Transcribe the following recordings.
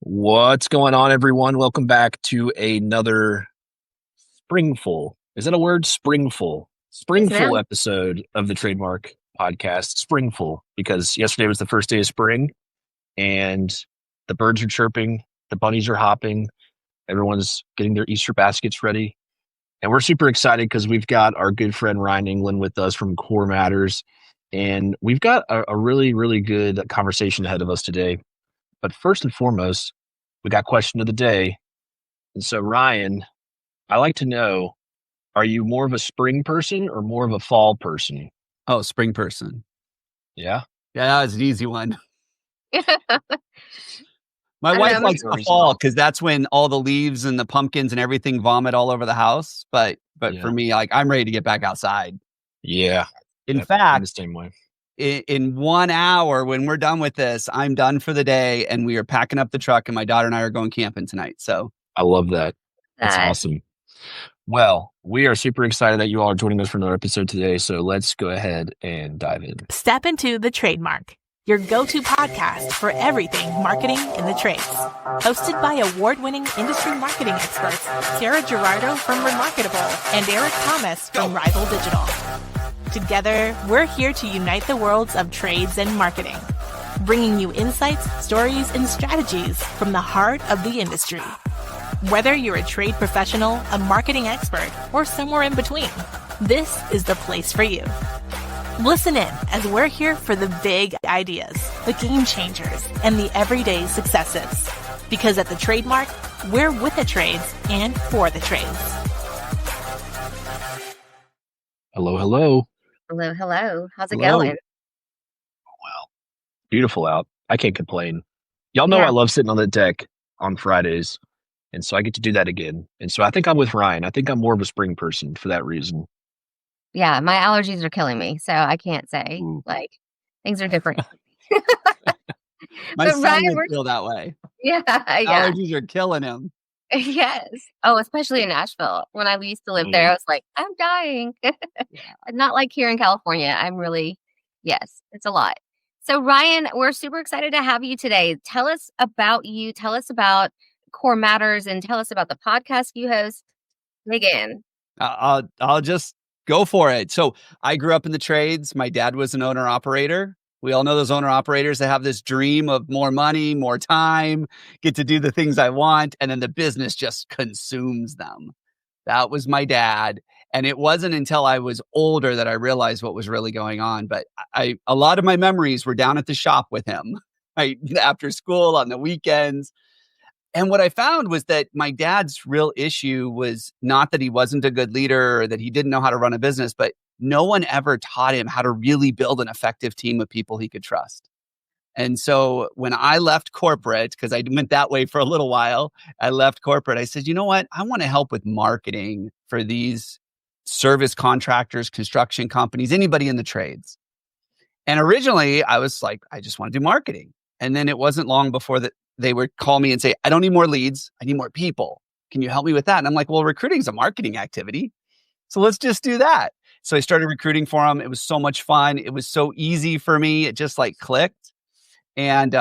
What's going on, everyone? Welcome back to another springful. Is that a word? Springful. Springful episode of the TradeMarke Podcast. Springful, because yesterday was the first day of spring and the birds are chirping, the bunnies are hopping, everyone's getting their Easter baskets ready. And we're super excited because we've got our good friend Ryan Englin with us from Core Matters. And we've got a really, really good conversation ahead of us today. But first and foremost, we got question of the day. And so, Ryan, I like to know, are you more of a spring person or more of a fall person? Oh, spring person. Yeah? Yeah, that was an easy one. My wife likes the fall because that's when all the leaves and the pumpkins and everything vomit all over the house. But for me, I'm ready to get back outside. Yeah. In fact, the same way. In 1 hour, when we're done with this, I'm done for the day and we are packing up the truck and my daughter and I are going camping tonight. So I love that. That's awesome. Well, we are super excited that you all are joining us for another episode today. So let's go ahead and dive in. Step into the TradeMarke, your go-to podcast for everything marketing in the trades. Hosted by award-winning industry marketing experts Sarah Gerardo from Remarketable and Eric Thomas from Rival Digital. Together, we're here to unite the worlds of trades and marketing, bringing you insights, stories, and strategies from the heart of the industry. Whether you're a trade professional, a marketing expert, or somewhere in between, this is the place for you. Listen in as we're here for the big ideas, the game changers, and the everyday successes. Because at the TradeMarke, we're with the trades and for the trades. Hello, hello. Hello, hello. How's it going? Wow. Beautiful out. I can't complain. Y'all know I love sitting on the deck on Fridays. And so I get to do that again. And so I think I'm with Ryan. I think I'm more of a spring person for that reason. Yeah, my allergies are killing me. So I can't say, things are different. My son would feel that way. Yeah. Allergies are killing him. Yes. Oh, especially in Nashville. When I used to live there, I was like, I'm dying. Not like here in California. Yes, it's a lot. So Ryan, we're super excited to have you today. Tell us about you. Tell us about Core Matters and tell us about the podcast you host. Dig in. I'll just go for it. So I grew up in the trades. My dad was an owner operator. We all know those owner operators that have this dream of more money, more time, get to do the things I want, and then the business just consumes them. That was my dad. And it wasn't until I was older that I realized what was really going on. But a lot of my memories were down at the shop with him, right? After school, on the weekends. And what I found was that my dad's real issue was not that he wasn't a good leader or that he didn't know how to run a business, but no one ever taught him how to really build an effective team of people he could trust. And so when I left corporate, because I went that way for a little while, I left corporate. I said, you know what? I want to help with marketing for these service contractors, construction companies, anybody in the trades. And originally I was like, I just want to do marketing. And then it wasn't long before that they would call me and say, I don't need more leads. I need more people. Can you help me with that? And I'm like, well, recruiting is a marketing activity. So let's just do that. So I started recruiting for them. It was so much fun. It was so easy for me. It just clicked. And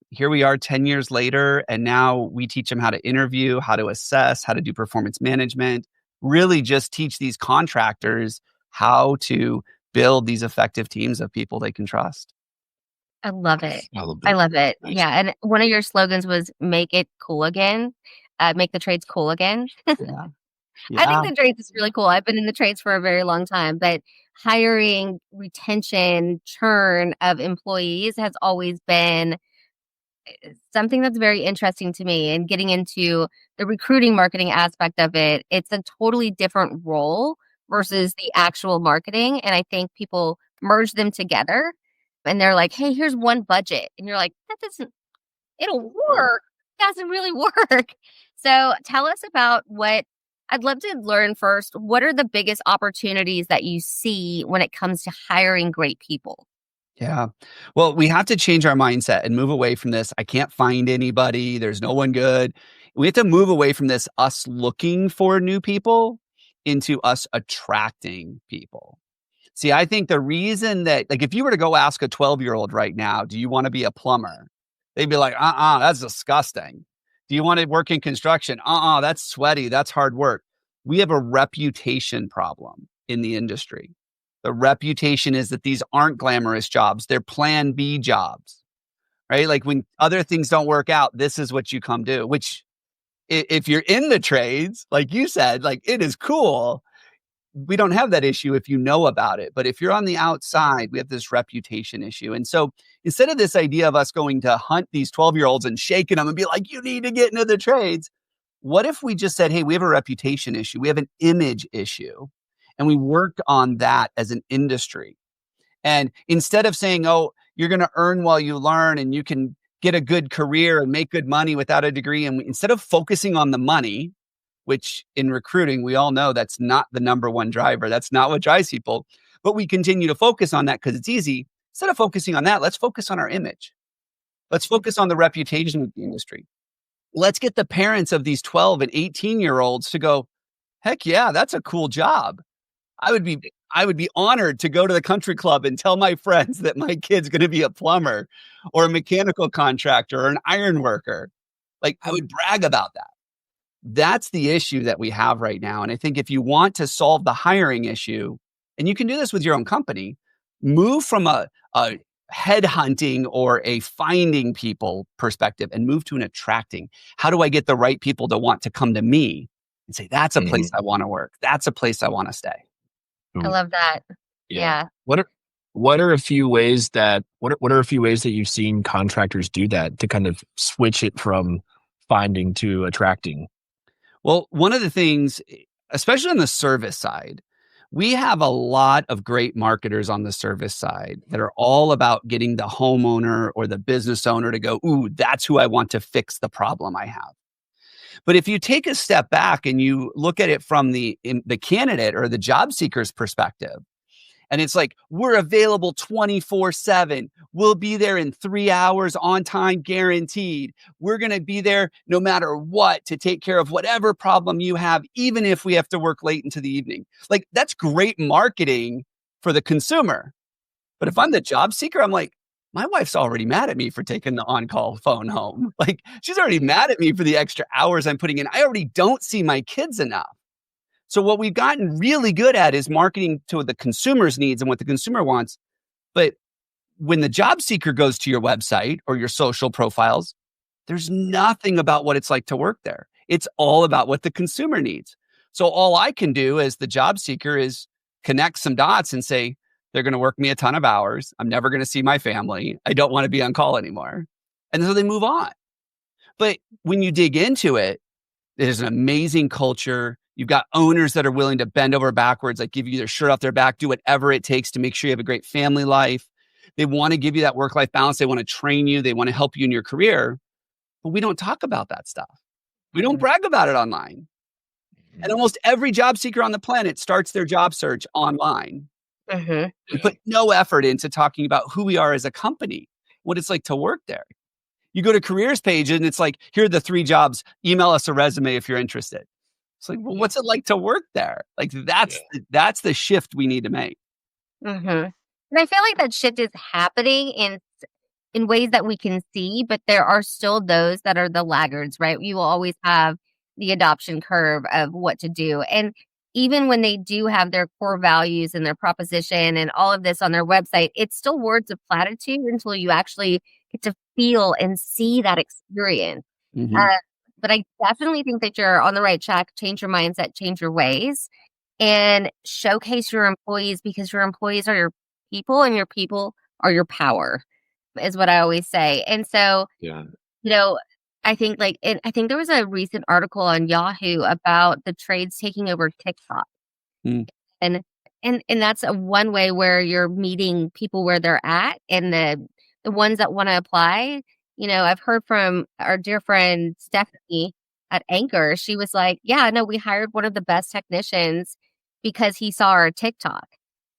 here we are 10 years later. And now we teach them how to interview, how to assess, how to do performance management, really just teach these contractors how to build these effective teams of people they can trust. I love it. I love it. Nice. Yeah. And one of your slogans was make it cool again. Make the trades cool again. Yeah. I think the trades is really cool. I've been in the trades for a very long time, but hiring, retention, churn of employees has always been something that's very interesting to me. And getting into the recruiting marketing aspect of it, it's a totally different role versus the actual marketing. And I think people merge them together and they're like, hey, here's one budget. And you're like, it'll work. It doesn't really work. So tell us about I'd love to learn first, what are the biggest opportunities that you see when it comes to hiring great people? Yeah. Well, we have to change our mindset and move away from this. I can't find anybody. There's no one good. We have to move away from this, us looking for new people, into us attracting people. See, I think the reason that, if you were to go ask a 12-year-old right now, do you want to be a plumber? They'd be like, that's disgusting. Do you want to work in construction? That's sweaty. That's hard work. We have a reputation problem in the industry. The reputation is that these aren't glamorous jobs. They're plan B jobs, right? Like when other things don't work out, this is what you come do, which if you're in the trades, like you said, like it is cool. We don't have that issue if you know about it. But if you're on the outside, we have this reputation issue. And so instead of this idea of us going to hunt these 12-year-olds and shaking them and be like, you need to get into the trades, what if we just said, hey, we have a reputation issue. We have an image issue. And we worked on that as an industry. And instead of saying, oh, you're going to earn while you learn and you can get a good career and make good money without a degree. And instead of focusing on the money, which in recruiting, we all know that's not the number one driver. That's not what drives people. But we continue to focus on that because it's easy. Instead of focusing on that, let's focus on our image. Let's focus on the reputation of the industry. Let's get the parents of these 12 and 18-year-olds to go, heck yeah, that's a cool job. I would be honored to go to the country club and tell my friends that my kid's going to be a plumber or a mechanical contractor or an iron worker. Like I would brag about that. That's the issue that we have right now. And I think if you want to solve the hiring issue, and you can do this with your own company, move from a headhunting or a finding people perspective and move to an attracting. How do I get the right people to want to come to me and say, that's a place I want to work. That's a place I want to stay. I love that. Yeah. What are a few ways that you've seen contractors do that to kind of switch it from finding to attracting? Well, one of the things, especially on the service side, we have a lot of great marketers on the service side that are all about getting the homeowner or the business owner to go, ooh, that's who I want to fix the problem I have. But if you take a step back and you look at it from the candidate or the job seeker's perspective, and it's like, we're available 24/7. We'll be there in 3 hours on time, guaranteed. We're going to be there no matter what to take care of whatever problem you have, even if we have to work late into the evening. Like, that's great marketing for the consumer. But if I'm the job seeker, I'm like, my wife's already mad at me for taking the on-call phone home. Like, she's already mad at me for the extra hours I'm putting in. I already don't see my kids enough. So what we've gotten really good at is marketing to the consumer's needs and what the consumer wants. But when the job seeker goes to your website or your social profiles, there's nothing about what it's like to work there. It's all about what the consumer needs. So all I can do as the job seeker is connect some dots and say, they're going to work me a ton of hours. I'm never going to see my family. I don't want to be on call anymore. And so they move on. But when you dig into it, there's an amazing culture. You've got owners that are willing to bend over backwards, like give you their shirt off their back, do whatever it takes to make sure you have a great family life. They want to give you that work-life balance. They want to train you. They want to help you in your career. But we don't talk about that stuff. We don't brag about it online. And almost every job seeker on the planet starts their job search online. We put no effort into talking about who we are as a company, what it's like to work there. You go to careers page and it's like, here are the 3 jobs. Email us a resume if you're interested. It's like, well, what's it like to work there? Like that's the shift we need to make. And I feel like that shift is happening in ways that we can see, but there are still those that are the laggards, right? You will always have the adoption curve of what to do. And even when they do have their core values and their proposition and all of this on their website, it's still words of platitude until you actually get to feel and see that experience. But I definitely think that you're on the right track. Change your mindset, change your ways, and showcase your employees, because your employees are your people and your people are your power, is what I always say. And so, I think I think there was a recent article on Yahoo about the trades taking over TikTok. And that's one way where you're meeting people where they're at, and the ones that want to apply. I've heard from our dear friend Stephanie at Anchor. She was like, yeah, no, we hired one of the best technicians because he saw our TikTok.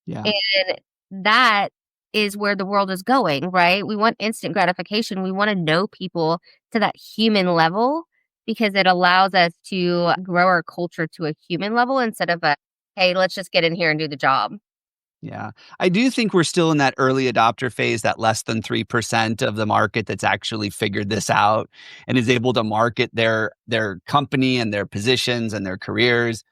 Yeah. And that is where the world is going, right? We want instant gratification. We want to know people to that human level because it allows us to grow our culture to a human level instead of hey, let's just get in here and do the job. Yeah. I do think we're still in that early adopter phase, that less than 3% of the market that's actually figured this out and is able to market their company and their positions and their careers.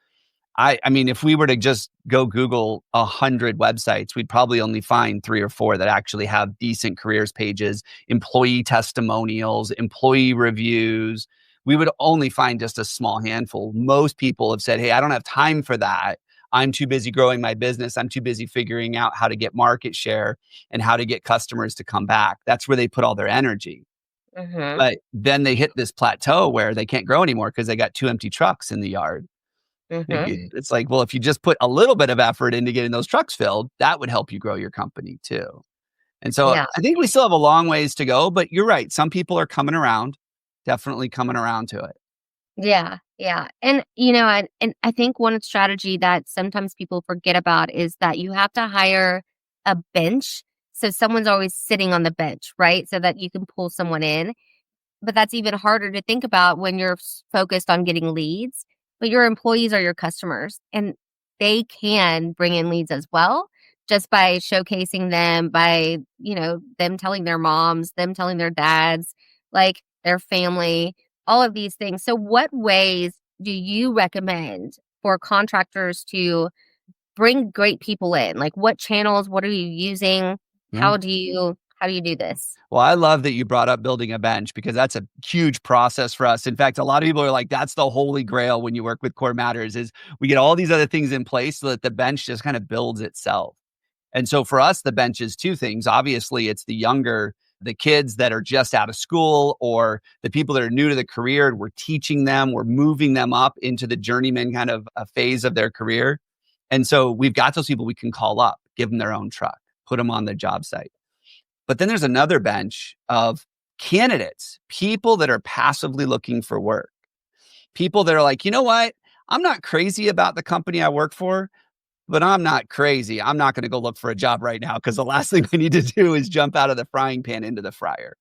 I mean, if we were to just go Google 100 websites, we'd probably only find 3 or 4 that actually have decent careers pages, employee testimonials, employee reviews. We would only find just a small handful. Most people have said, hey, I don't have time for that. I'm too busy growing my business. I'm too busy figuring out how to get market share and how to get customers to come back. That's where they put all their energy. But then they hit this plateau where they can't grow anymore because they got 2 empty trucks in the yard. It's like, well, if you just put a little bit of effort into getting those trucks filled, that would help you grow your company too. And so I think we still have a long ways to go, but you're right. Some people are coming around, definitely coming around to it. Yeah. And, and I think one strategy that sometimes people forget about is that you have to hire a bench. So someone's always sitting on the bench, right? So that you can pull someone in. But that's even harder to think about when you're focused on getting leads. But your employees are your customers, and they can bring in leads as well, just by showcasing them, by, them telling their moms, them telling their dads, like their family, all of these things. So what ways do you recommend for contractors to bring great people in? Like what channels, what are you using? How do you do this? Well, I love that you brought up building a bench because that's a huge process for us. In fact, a lot of people are like, that's the holy grail when you work with Core Matters is we get all these other things in place so that the bench just kind of builds itself. And so for us, the bench is 2 things. Obviously, it's the kids that are just out of school or the people that are new to the career. We're teaching them, we're moving them up into the journeyman kind of a phase of their career. And so we've got those people we can call up, give them their own truck, put them on the job site. But then there's another bench of candidates, people that are passively looking for work, people that are like, you know what? I'm not crazy about the company I work for, but I'm not crazy. I'm not going to go look for a job right now because the last thing I need to do is jump out of the frying pan into the fryer.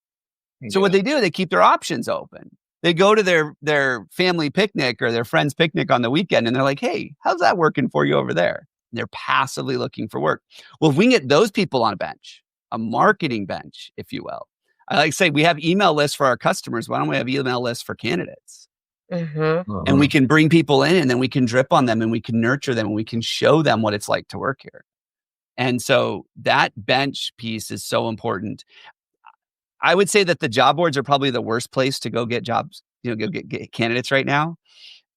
So what they do, they keep their options open. They go to their family picnic or their friend's picnic on the weekend and they're like, hey, how's that working for you over there? And they're passively looking for work. Well, if we can get those people on a bench, a marketing bench, if you will. I like to say we have email lists for our customers. Why don't we have email lists for candidates? And we can bring people in and then we can drip on them and we can nurture them and we can show them what it's like to work here. And so that bench piece is so important. I would say that the job boards are probably the worst place to go get jobs, go get candidates right now.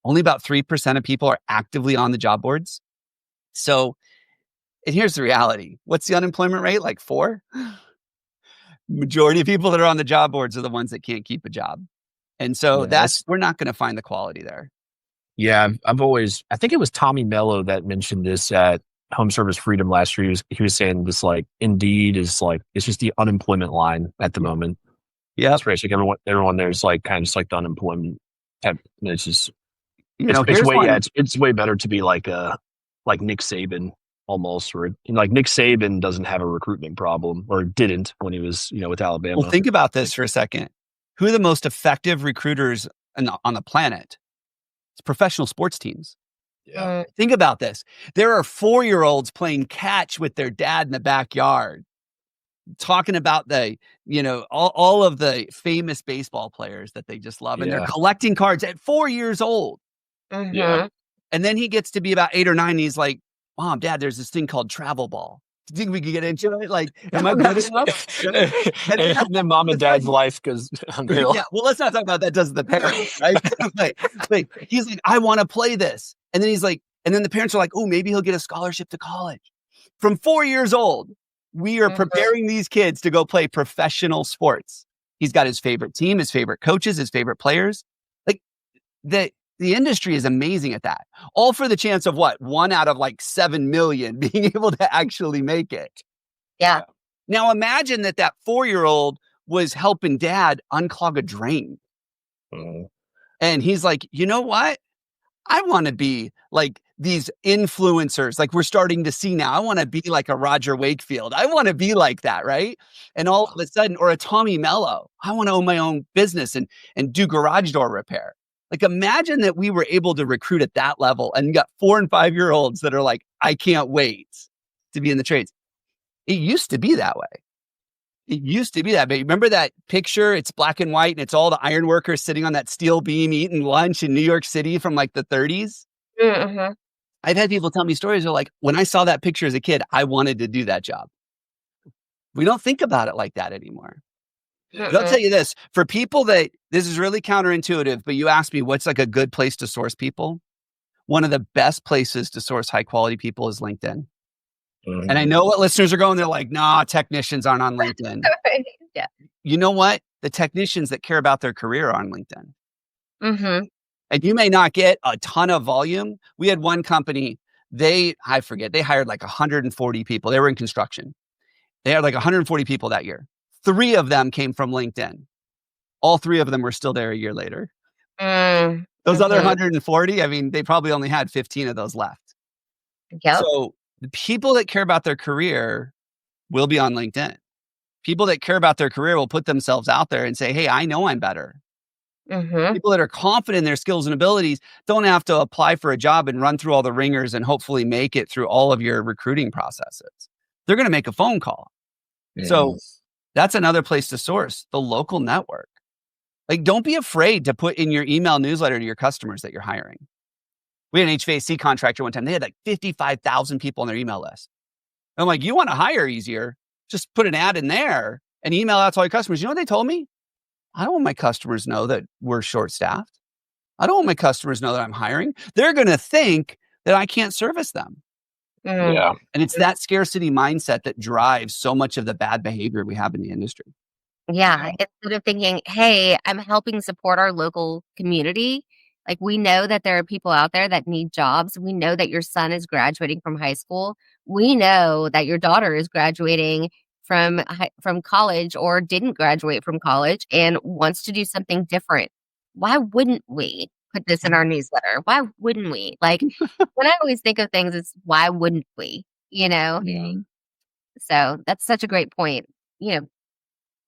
Only about 3% of people are actively on the job boards. So, and here's the reality. What's the unemployment rate? Like 4? Majority of people that are on the job boards are the ones that can't keep a job. And so we're not going to find the quality there. Yeah. I think it was Tommy Mello that mentioned this at Home Service Freedom last year. He was saying this, like, Indeed is like, it's just the unemployment line at the moment. Yeah. It's like everyone there's like kind of just like the unemployment. And it's just, it's way better to be like Nick Saban. Almost, or like Nick Saban doesn't have a recruitment problem or didn't when he was, with Alabama. Well, think about this for a second. Who are the most effective recruiters on the planet? It's professional sports teams. Yeah. Think about this. There are 4-year-olds playing catch with their dad in the backyard, talking about all of the famous baseball players that they just love. And they're collecting cards at 4 years old. Yeah. And then he gets to be about 8 or 9. And he's like, Mom, Dad, there's this thing called travel ball. Do you think we could get into it? Like, am I good enough? And then Mom and Dad's life goes unreal. Yeah, well, let's not talk about that. Does the parents, right? like, he's like, I want to play this. And then he's like, and then the parents are like, oh, maybe he'll get a scholarship to college. From 4 years old, we are preparing these kids to go play professional sports. He's got his favorite team, his favorite coaches, his favorite players. Like, the industry is amazing at that. All for the chance of 1 out of 7 million being able to actually make it. Yeah. Now imagine that 4-year-old was helping dad unclog a drain. And he's like, you know what? I want to be like these influencers, like we're starting to see now. I want to be like a Roger Wakefield. I want to be like that, right? And all of a sudden, or a Tommy Mello, I want to own my own business and do garage door repair. Like, imagine that we were able to recruit at that level and you got 4 and 5-year-olds that are like, I can't wait. to be in the trades. It used to be that way. It used to be that. But remember that picture? It's black and white, and it's all the iron workers sitting on that steel beam eating lunch in New York City from like the 30s. Mm-hmm. I've had people tell me stories. They're like, when I saw that picture as a kid, I wanted to do that job. We don't think about it like that anymore. But I'll tell you this, for people that, this is really counterintuitive, but you asked me what's like a good place to source people. One of the best places to source high quality people is LinkedIn. Mm-hmm. And I know what listeners are going, they're like, nah, technicians aren't on LinkedIn. Yeah. You know what? The technicians that care about their career are on LinkedIn. Mm-hmm. And you may not get a ton of volume. We had one company, they hired like 140 people. They were in construction. They had like 140 people that year. 3 of them came from LinkedIn. All 3 of them were still there a year later. Those other 140, I mean, they probably only had 15 of those left. Yep. So the people that care about their career will be on LinkedIn. People that care about their career will put themselves out there and say, hey, I know I'm better. Mm-hmm. People that are confident in their skills and abilities don't have to apply for a job and run through all the ringers and hopefully make it through all of your recruiting processes. They're going to make a phone call. Yes. So that's another place to source, the local network. Like, don't be afraid to put in your email newsletter to your customers that you're hiring. We had an HVAC contractor one time. They had like 55,000 people on their email list. I'm like, you want to hire easier? Just put an ad in there and email out to all your customers. You know what they told me? I don't want my customers to know that we're short-staffed. I don't want my customers to know that I'm hiring. They're going to think that I can't service them. Yeah. And it's that scarcity mindset that drives so much of the bad behavior we have in the industry. Yeah. Instead of thinking, hey, I'm helping support our local community. Like, we know that there are people out there that need jobs. We know that your son is graduating from high school. We know that your daughter is graduating from college or didn't graduate from college and wants to do something different. Why wouldn't we put this in our newsletter? Why wouldn't we? Like, when I always think of things, it's why wouldn't we? You know? Yeah. So that's such a great point. You know,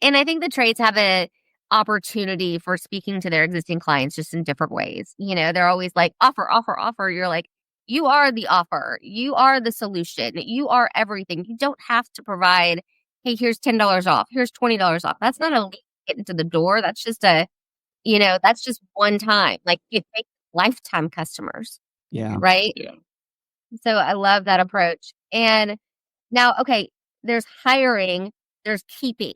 and I think the trades have a opportunity for speaking to their existing clients just in different ways. You know, they're always like, offer, offer, offer. You're like, you are the offer. You are the solution. You are everything. You don't have to provide, hey, here's $10 off. Here's $20 off. That's not a lead to get into the door. That's just that's just one time. Like, you take lifetime customers. Yeah. Right? Yeah. So I love that approach. And now, okay, there's hiring, there's keeping.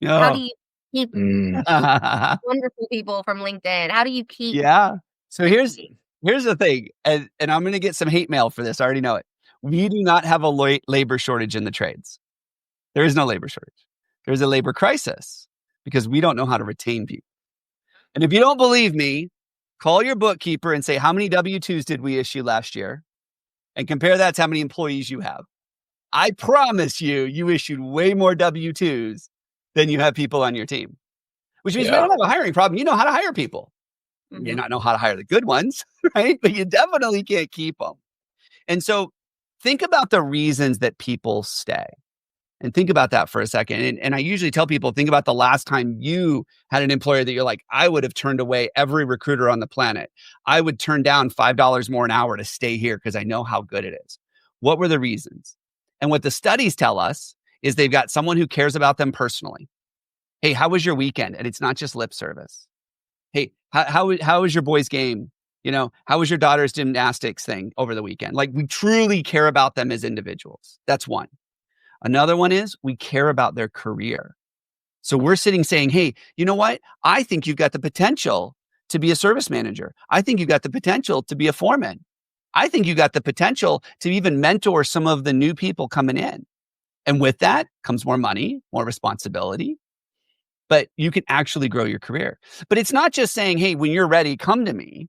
Oh. How do you keep wonderful people from LinkedIn? How do you keep? Yeah. So here's the thing, and I'm going to get some hate mail for this. I already know it. We do not have a labor shortage in the trades. There is no labor shortage. There's a labor crisis because we don't know how to retain people. And if you don't believe me, call your bookkeeper and say, how many W-2s did we issue last year? And compare that to how many employees you have. I promise you issued way more W-2s than you have people on your team, which means we don't have a hiring problem. You know how to hire people. You may not know how to hire the good ones, right? But you definitely can't keep them. And so think about the reasons that people stay. And think about that for a second. And I usually tell people, think about the last time you had an employer that you're like, I would have turned away every recruiter on the planet. I would turn down $5 more an hour to stay here because I know how good it is. What were the reasons? And what the studies tell us is they've got someone who cares about them personally. Hey, how was your weekend? And it's not just lip service. Hey, how was your boys' game? You know, how was your daughter's gymnastics thing over the weekend? Like, we truly care about them as individuals. That's one. Another one is we care about their career. So we're sitting saying, hey, you know what? I think you've got the potential to be a service manager. I think you've got the potential to be a foreman. I think you got the potential to even mentor some of the new people coming in. And with that comes more money, more responsibility, but you can actually grow your career. But it's not just saying, hey, when you're ready, come to me.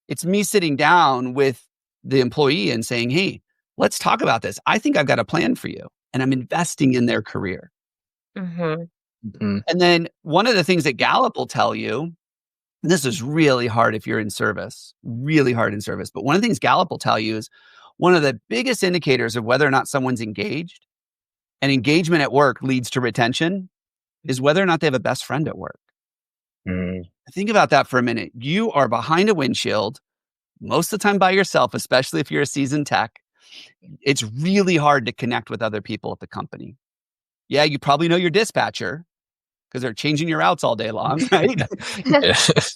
It's me sitting down with the employee and saying, hey, let's talk about this. I think I've got a plan for you. And I'm investing in their career. Mm-hmm. Mm-hmm. And then one of the things that Gallup will tell you, and this is really hard if you're in service, really hard in service. But one of the things Gallup will tell you is one of the biggest indicators of whether or not someone's engaged, and engagement at work leads to retention, is whether or not they have a best friend at work. Mm. Think about that for a minute. You are behind a windshield, most of the time by yourself, especially if you're a seasoned tech. It's really hard to connect with other people at the company. Yeah, you probably know your dispatcher because they're changing your routes all day long, right?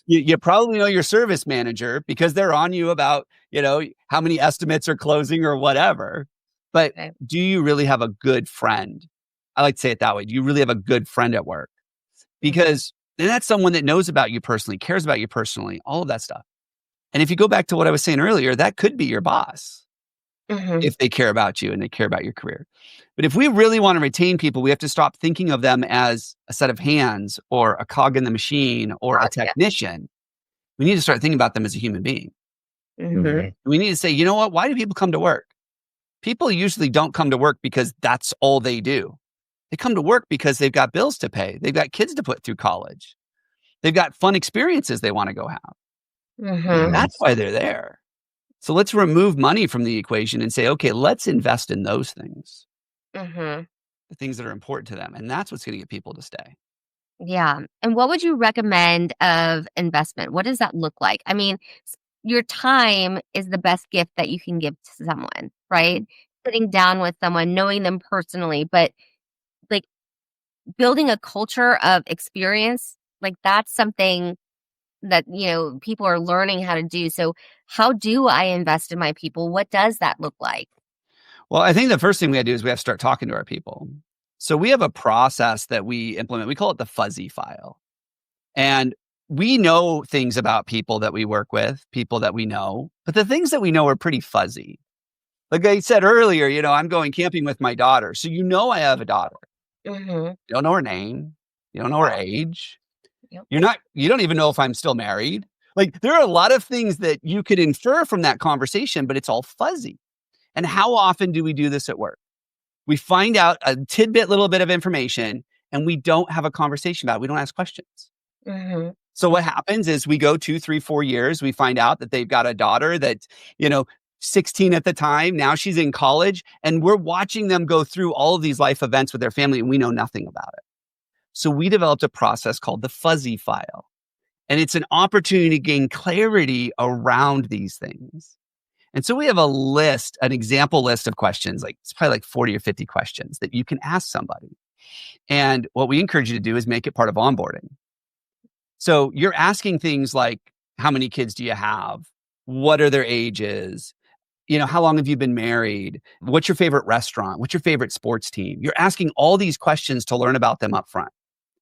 You probably know your service manager because they're on you about, how many estimates are closing or whatever. But do you really have a good friend? I like to say it that way. Do you really have a good friend at work? Because then that's someone that knows about you personally, cares about you personally, all of that stuff. And if you go back to what I was saying earlier, that could be your boss if they care about you and they care about your career. But if we really want to retain people, we have to stop thinking of them as a set of hands or a cog in the machine or a technician. We need to start thinking about them as a human being. We need to say, you know what? Why do people come to work? People usually don't come to work because that's all they do. They come to work because they've got bills to pay. They've got kids to put through college. They've got fun experiences they want to go have. That's why they're there. So let's remove money from the equation and say, okay, let's invest in those things, the things that are important to them. And that's what's going to get people to stay. Yeah. And what would you recommend of investment? What does that look like? I mean, your time is the best gift that you can give to someone, right? Sitting down with someone, knowing them personally, but like building a culture of experience, like that's something that, people are learning how to do. So how do I invest in my people? What does that look like? Well, I think the first thing we have to do is we have to start talking to our people. So we have a process that we implement. We call it the fuzzy file. And we know things about people that we work with, people that we know, but the things that we know are pretty fuzzy. Like I said earlier, I'm going camping with my daughter. So I have a daughter. You don't know her name. You don't know her age. You don't even know if I'm still married. Like there are a lot of things that you could infer from that conversation, but it's all fuzzy. And how often do we do this at work? We find out a little bit of information and we don't have a conversation about it. We don't ask questions. So what happens is we go 2, 3, 4 years. We find out that they've got a daughter that's, 16 at the time. Now she's in college and we're watching them go through all of these life events with their family and we know nothing about it. So we developed a process called the fuzzy file. And it's an opportunity to gain clarity around these things. And so we have an example list of questions, it's probably like 40 or 50 questions that you can ask somebody. And what we encourage you to do is make it part of onboarding. So you're asking things like, how many kids do you have? What are their ages? How long have you been married? What's your favorite restaurant? What's your favorite sports team? You're asking all these questions to learn about them up front.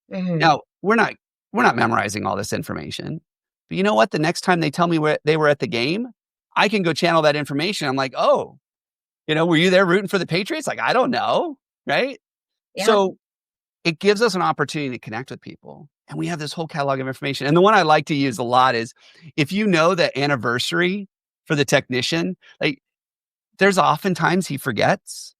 Now, we're not memorizing all this information, but you know what? The next time they tell me where they were at the game, I can go channel that information. I'm like, oh, were you there rooting for the Patriots? Like, I don't know. Right. Yeah. So it gives us an opportunity to connect with people. And we have this whole catalog of information. And the one I like to use a lot is if you know the anniversary for the technician, there's oftentimes he forgets.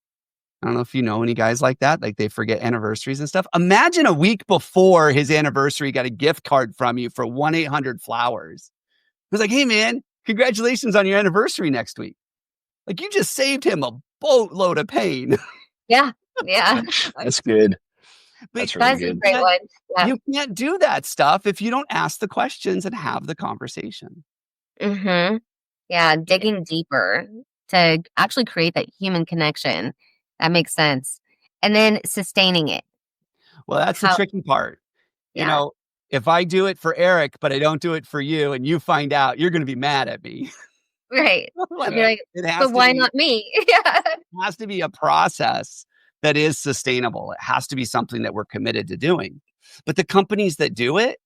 I don't know if you know any guys like that, they forget anniversaries and stuff. Imagine a week before his anniversary, got a gift card from you for 1-800-Flowers. It was like, hey man, congratulations on your anniversary next week. You just saved him a boatload of pain. Yeah. That's good. That's really good. A great one. Yeah. You can't do that stuff if you don't ask the questions and have the conversation. Yeah, digging deeper to actually create that human connection. That makes sense. And then sustaining it. Well, that's the tricky part. Yeah. If I do it for Eric, but I don't do it for you, and you find out, you're going to be mad at me. Right. So why not me? It has to be a process that is sustainable. It has to be something that we're committed to doing. But the companies that do it,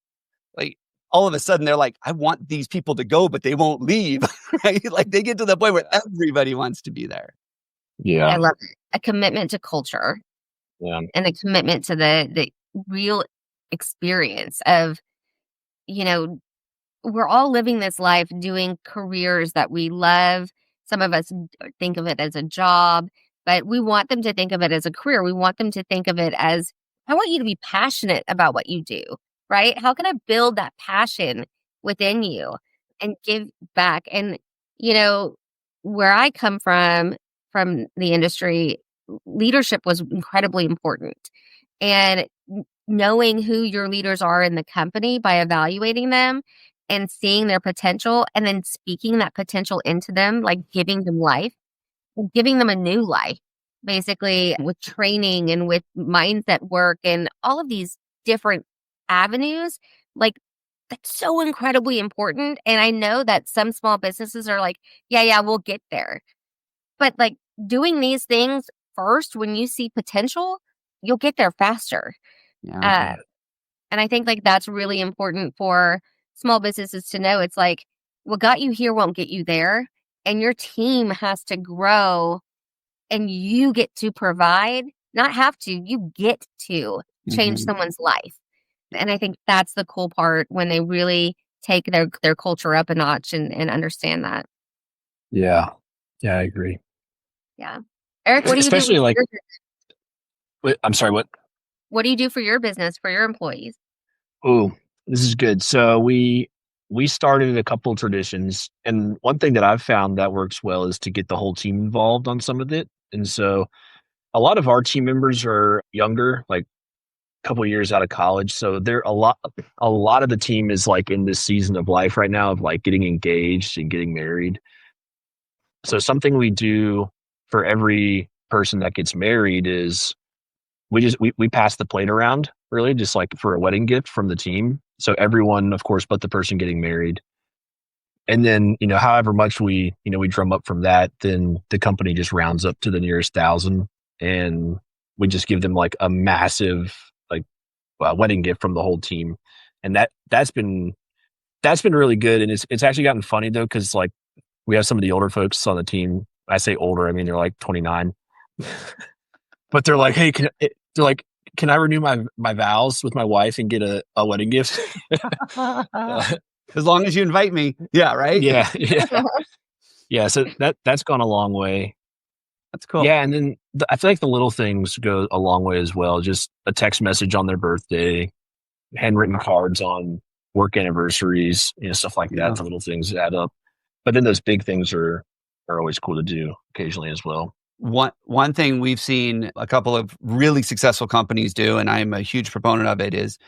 all of a sudden they're like, I want these people to go, but they won't leave. Right? They get to the point where everybody wants to be there. Yeah. I love it. A commitment to culture. Yeah. And a commitment to the real experience of, we're all living this life doing careers that we love. Some of us think of it as a job, but we want them to think of it as a career. We want them to think of it as, I want you to be passionate about what you do, right? How can I build that passion within you and give back? And, where I come from the industry, leadership was incredibly important. And knowing who your leaders are in the company by evaluating them and seeing their potential and then speaking that potential into them, giving them life, giving them a new life, basically with training and with mindset work and all of these different avenues. Like, that's so incredibly important. And I know that some small businesses are like, yeah, we'll get there. But like doing these things first, when you see potential, you'll get there faster. Yeah. And I think like that's really important for small businesses to know. It's like, what got you here won't get you there. And your team has to grow and you get to provide, not have to, you get to change someone's life. And I think that's the cool part when they really take their culture up a notch and understand that. Yeah. Yeah, I agree. Yeah. Eric, what do you Especially do? like, I'm sorry, what? What do you do for your business, for your employees? Oh, this is good. So we started a couple of traditions, and one thing that I've found that works well is to get the whole team involved on some of it. And so a lot of our team members are younger, like a couple of years out of college. So they're a lot of the team is like in this season of life right now of like getting engaged and getting married. So something we do for every person that gets married is we pass the plate around, really, just like for a wedding gift from the team. So everyone, of course, but the person getting married. And then, however much we drum up from that, then the company just rounds up to the nearest 1,000, and we just give them like a massive like wedding gift from the whole team. And that's been really good. And it's actually gotten funny though, because like we have some of the older folks on the team. I say older, I mean they're like 29. But they're like, hey, can I renew my vows with my wife and get a wedding gift? As long as you invite me. Yeah, right? Yeah. Yeah, so that's gone a long way. That's cool. Yeah, and then I feel like the little things go a long way as well. Just a text message on their birthday, handwritten cards on work anniversaries, stuff like that. Yeah. The little things add up. But then those big things are always cool to do occasionally as well. One thing we've seen a couple of really successful companies do, and I'm a huge proponent of it, is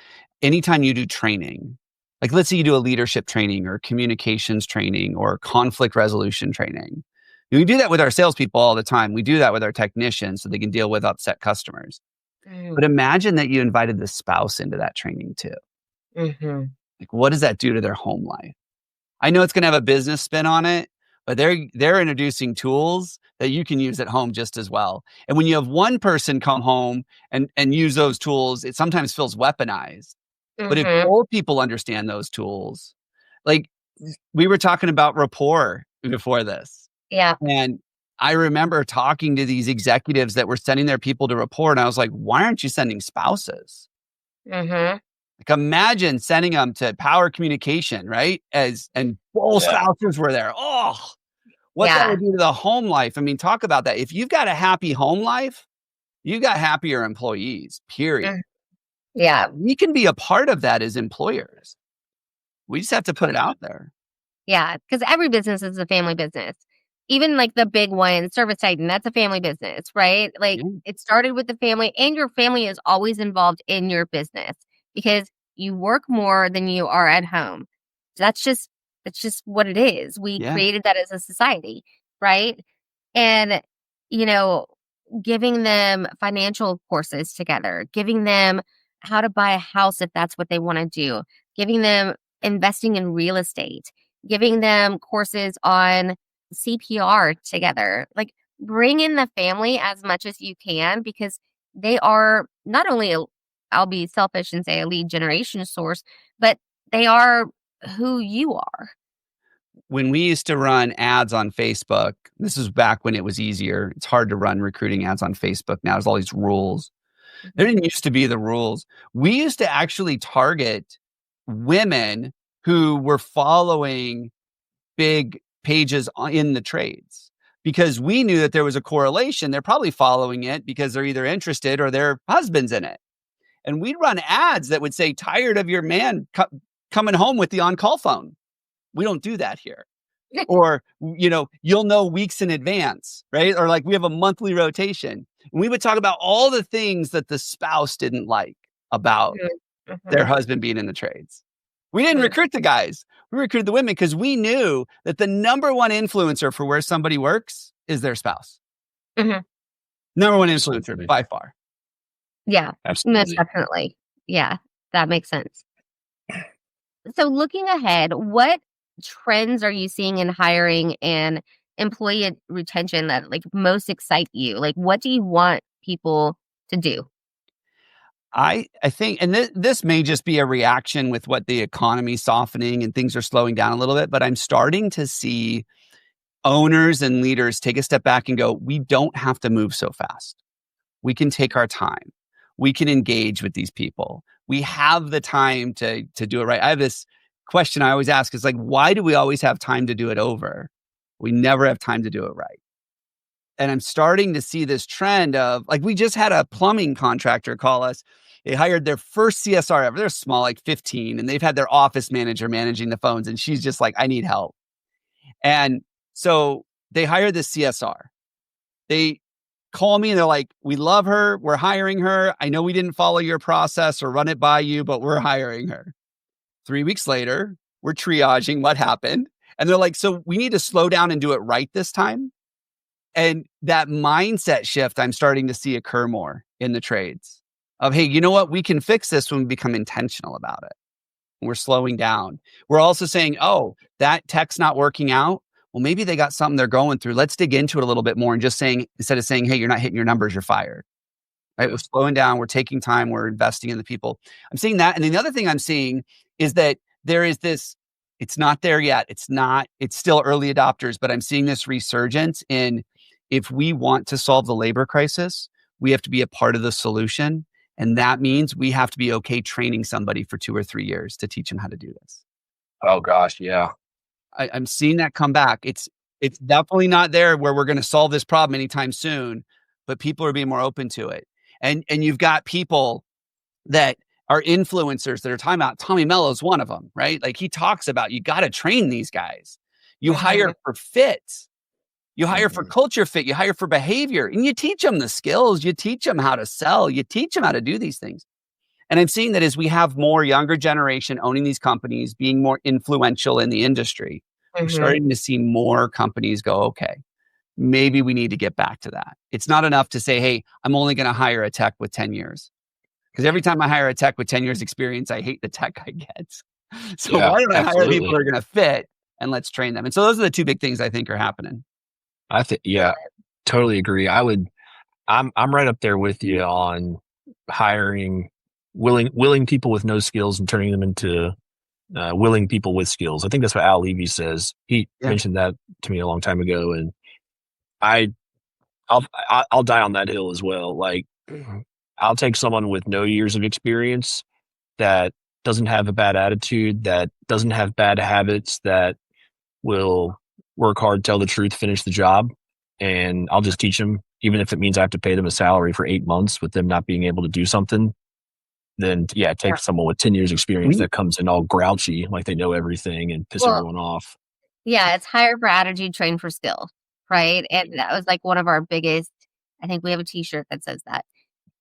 anytime you do training, like let's say you do a leadership training or communications training or conflict resolution training. We do that with our salespeople all the time. We do that with our technicians so they can deal with upset customers. But imagine that you invited the spouse into that training too. Like, what does that do to their home life? I know it's going to have a business spin on it, but they're introducing tools that you can use at home just as well. And when you have one person come home and use those tools, it sometimes feels weaponized. But if both people understand those tools, like we were talking about rapport before this. Yeah. And I remember talking to these executives that were sending their people to rapport, and I was like, why aren't you sending spouses? Like imagine sending them to power communication, right? And both spouses were there. Oh, what that would do to the home life. I mean, talk about that. If you've got a happy home life, you've got happier employees, period. Yeah. We can be a part of that as employers. We just have to put it out there. Yeah, because every business is a family business. Even like the big one, Service Titan, that's a family business, right? Like it started with the family, and your family is always involved in your business because you work more than you are at home. That's just what it is. We created that as a society, right? And, giving them financial courses together, giving them how to buy a house if that's what they want to do, giving them investing in real estate, giving them courses on CPR together. Like bring in the family as much as you can because they are not only, I'll be selfish and say a lead generation source, but they are who you are. When we used to run ads on Facebook, this was back when it was easier. It's hard to run recruiting ads on Facebook now. There's all these rules. There didn't used to be the rules. We used to actually target women who were following big pages in the trades because we knew that there was a correlation. They're probably following it because they're either interested or their husband's in it. And we'd run ads that would say, tired of your man coming home with the on-call phone. We don't do that here. Or, you'll know weeks in advance, right? Or like we have a monthly rotation. And we would talk about all the things that the spouse didn't like about their husband being in the trades. We didn't recruit the guys. We recruited the women because we knew that the number one influencer for where somebody works is their spouse. Mhm. Number one influencer by far. Yeah, Absolutely. most definitely. Yeah, that makes sense. So looking ahead, what trends are you seeing in hiring and employee retention that like most excite you? Like what do you want people to do? I think, and this may just be a reaction with what the economy softening and things are slowing down a little bit, but I'm starting to see owners and leaders take a step back and go, we don't have to move so fast. We can take our time. We can engage with these people. We have the time to do it right. I have this question I always ask is like, why do we always have time to do it over? We never have time to do it right. And I'm starting to see this trend of like, we just had a plumbing contractor call us. They hired their first CSR ever. They're small, like 15, and they've had their office manager managing the phones. And she's just like, I need help. And so they hired this CSR. They call me and they're like, we love her. We're hiring her. I know we didn't follow your process or run it by you, but we're hiring her. 3 weeks later, we're triaging what happened. And they're like, so we need to slow down and do it right this time. And that mindset shift I'm starting to see occur more in the trades of, hey, you know what? We can fix this when we become intentional about it. We're slowing down. We're also saying, oh, that tech's not working out. Well, maybe they got something they're going through. Let's dig into it a little bit more and just saying, instead of saying, hey, you're not hitting your numbers, you're fired. Right? We're slowing down. We're taking time. We're investing in the people. I'm seeing that. And then the other thing I'm seeing is that there is this, it's not there yet. It's still early adopters, but I'm seeing this resurgence in if we want to solve the labor crisis, we have to be a part of the solution. And that means we have to be okay training somebody for 2 or 3 years to teach them how to do this. Oh gosh, yeah. I'm seeing that come back. It's definitely not there where we're going to solve this problem anytime soon, but people are being more open to it. And you've got people that are influencers that are talking about, Tommy Mello's one of them, right? Like he talks about, you got to train these guys. You hire for fit. You hire for culture fit. You hire for behavior, and you teach them the skills. You teach them how to sell. You teach them how to do these things. And I'm seeing that as we have more younger generation owning these companies, being more influential in the industry, we're starting to see more companies go, okay, maybe we need to get back to that. It's not enough to say, hey, I'm only going to hire a tech with 10 years. Because every time I hire a tech with 10 years experience, I hate the tech I get. So why don't I hire people who are going to fit and let's train them? And so those are the two big things I think are happening. I think, yeah, totally agree. I'm right up there with you on hiring willing people with no skills and turning them into willing people with skills. I think that's what Al Levy says. He mentioned that to me a long time ago, and I'll die on that hill as well. Like, I'll take someone with no years of experience that doesn't have a bad attitude, that doesn't have bad habits, that will work hard, tell the truth, finish the job, and I'll just teach them, even if it means I have to pay them a salary for 8 months with them not being able to do something. Then take someone with 10 years experience that comes in all grouchy, like they know everything and piss everyone off. Yeah, it's hire for attitude, train for skill, right? And that was like one of our biggest, I think we have a t-shirt that says that.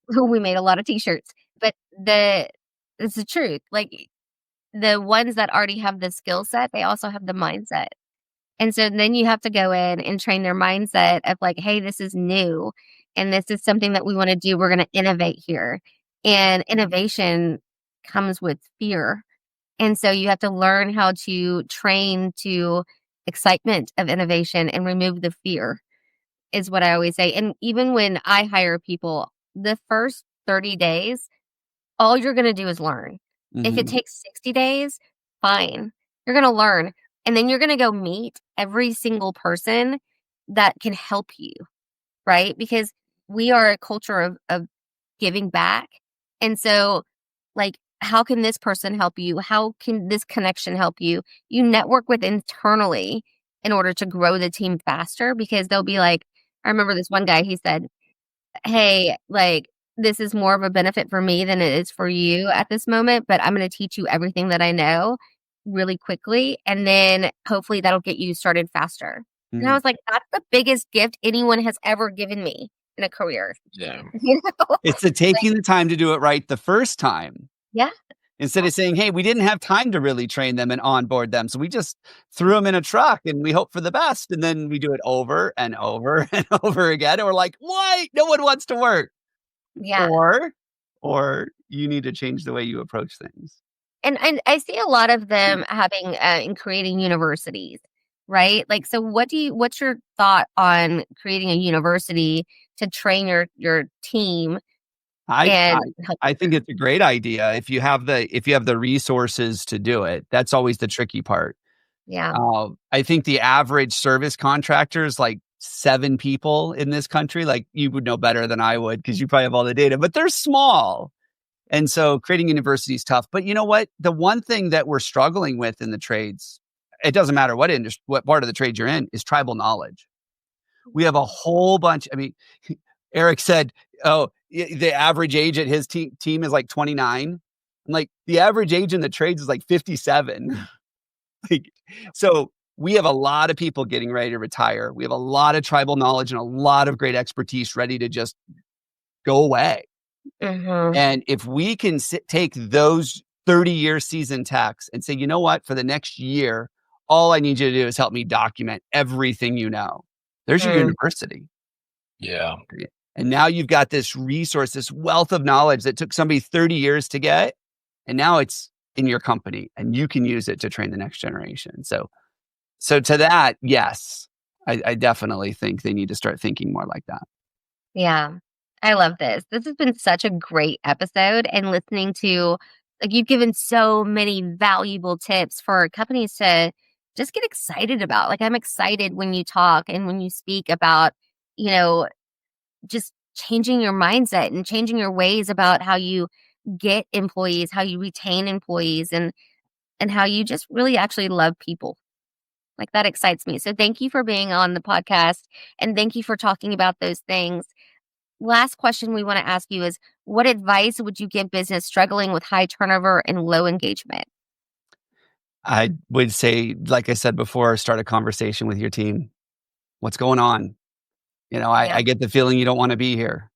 We made a lot of t-shirts, but it's the truth. Like the ones that already have the skill set, they also have the mindset. And so then you have to go in and train their mindset of like, hey, this is new and this is something that we want to do. We're going to innovate here. And innovation comes with fear. And so you have to learn how to train to excitement of innovation and remove the fear is what I always say. And even when I hire people, the first 30 days, all you're going to do is learn. If it takes 60 days, fine. You're going to learn. And then you're going to go meet every single person that can help you, right? Because we are a culture of giving back. And so, like, how can this person help you? How can this connection help you? You network with internally in order to grow the team faster because they'll be like, I remember this one guy, he said, hey, like, this is more of a benefit for me than it is for you at this moment, but I'm going to teach you everything that I know really quickly. And then hopefully that'll get you started faster. And I was like, that's the biggest gift anyone has ever given me in a career. Yeah. You know? It's taking the time to do it right the first time. Yeah. Instead of saying, hey, we didn't have time to really train them and onboard them. So we just threw them in a truck and we hope for the best. And then we do it over and over and over again. And we're like, why? No one wants to work. Yeah. Or you need to change the way you approach things. And I see a lot of them having in creating universities, right? Like, so what's your thought on creating a university to train your team? I think it's a great idea if you have the resources to do it. That's always the tricky part. Yeah. I think the average service contractor is like 7 people in this country. Like, you would know better than I would because you probably have all the data, but they're small. And so creating university is tough. But you know what? The one thing that we're struggling with in the trades, it doesn't matter what industry, what part of the trade you're in, is tribal knowledge. We have a whole bunch. I mean, Eric said, oh, the average age at his team is like 29. I'm like, the average age in the trades is like 57. So we have a lot of people getting ready to retire. We have a lot of tribal knowledge and a lot of great expertise ready to just go away. Mm-hmm. And if we can take those 30-year seasoned techs and say, you know what, for the next year, all I need you to do is help me document everything you know. There's your university. Yeah. And now you've got this resource, this wealth of knowledge that took somebody 30 years to get. And now it's in your company and you can use it to train the next generation. So to that, yes, I definitely think they need to start thinking more like that. Yeah. I love this. This has been such a great episode, and listening to, like, you've given so many valuable tips for companies to just get excited about. Like, I'm excited when you talk and when you speak about, just changing your mindset and changing your ways about how you get employees, how you retain employees, and how you just really actually love people. Like, that excites me. So thank you for being on the podcast, and thank you for talking about those things. Last question we want to ask you is, what advice would you give business struggling with high turnover and low engagement? I would say, like I said before, start a conversation with your team. What's going on? I get the feeling you don't want to be here.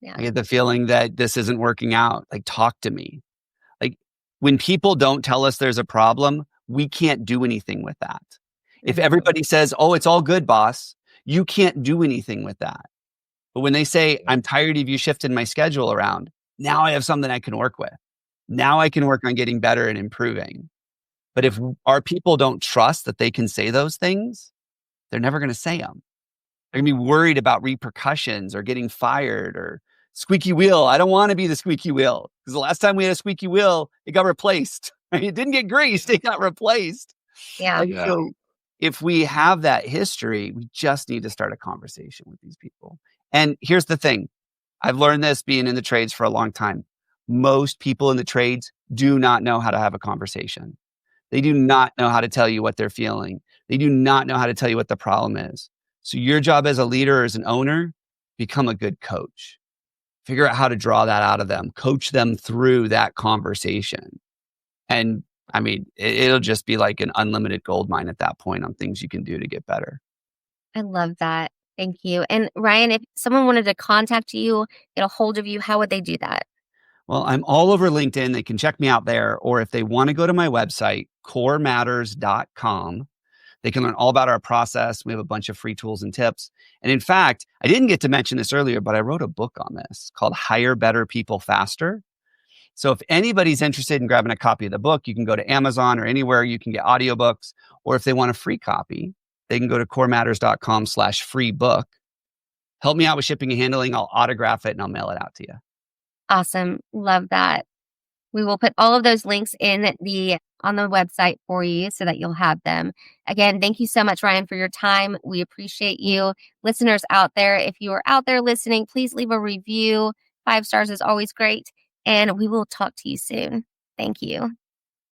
Yeah. I get the feeling that this isn't working out. Like, talk to me. Like, when people don't tell us there's a problem, we can't do anything with that. If everybody says, oh, it's all good, boss, you can't do anything with that. But when they say, I'm tired of you shifting my schedule around, now I have something I can work with. Now I can work on getting better and improving. But if our people don't trust that they can say those things, they're never going to say them. They're going to be worried about repercussions or getting fired or squeaky wheel. I don't want to be the squeaky wheel, because the last time we had a squeaky wheel, it got replaced. It didn't get greased. It got replaced. Yeah. So if we have that history, we just need to start a conversation with these people. And here's the thing. I've learned this being in the trades for a long time. Most people in the trades do not know how to have a conversation. They do not know how to tell you what they're feeling. They do not know how to tell you what the problem is. So your job as a leader or as an owner, become a good coach. Figure out how to draw that out of them. Coach them through that conversation. And I mean, it'll just be like an unlimited gold mine at that point on things you can do to get better. I love that. Thank you. And Ryan, if someone wanted to contact you, get a hold of you, how would they do that? Well, I'm all over LinkedIn. They can check me out there. Or if they want to go to my website, corematters.com, they can learn all about our process. We have a bunch of free tools and tips. And in fact, I didn't get to mention this earlier, but I wrote a book on this called Hire Better People Faster. So if anybody's interested in grabbing a copy of the book, you can go to Amazon or anywhere you can get audiobooks. Or if they want a free copy, they can go to corematters.com/free book. Help me out with shipping and handling. I'll autograph it and I'll mail it out to you. Awesome. Love that. We will put all of those links on the website for you so that you'll have them. Again, thank you so much, Ryan, for your time. We appreciate you. Listeners out there, if you are out there listening, please leave a review. 5 stars is always great. And we will talk to you soon. Thank you.